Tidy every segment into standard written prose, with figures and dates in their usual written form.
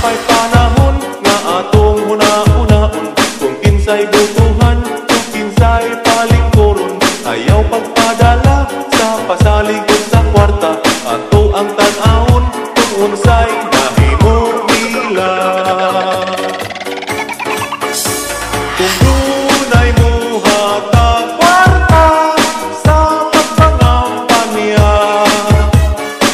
Apay panahon nga atong huna-hunaon, kung kinsay butuhan, kung kinsay palingkuron. Ayaw pagpadala sa pasaligod sa kwarta, ato ang tan-ahon kung unsay nahimo nila. Kung dunay muhatag kwarta sa pagpangampanya,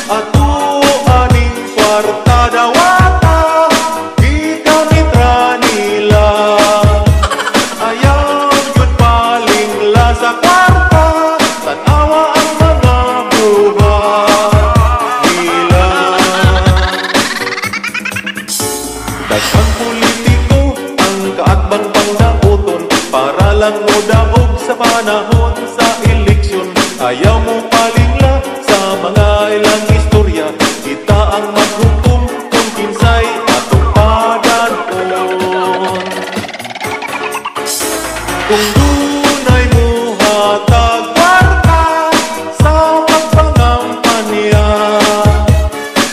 ato aning kwarta dawata, gigamit ra nila. Ayaw yun palingla sa kwarta, tanawa ang mga buhat nila. Daghang politiko ang kaatbang pangdaoton, para lang mo daog sa panahon sa eleksyon. Ayaw mo palingla sa mga ilang istorya, kita ang maghukom kung kinsay atong padanon. Kung dunay muhatag kwarta sa pagpangampanya,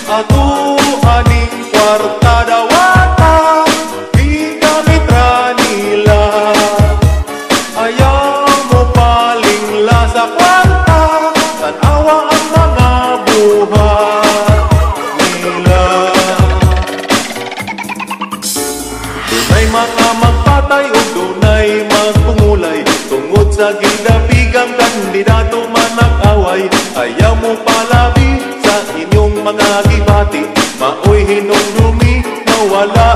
ato aning kwarta dawata, gigamit ra nila. Ayaw mo palingla sa kwarta, tanawa ang mga buhat nila. Dunay mga magpatay o dunay magpungulay, tungod sa gidapigang kandidato man nag-away. Ayaw mo palabi sa inyong mga gibati, maoy hinumdumi na wala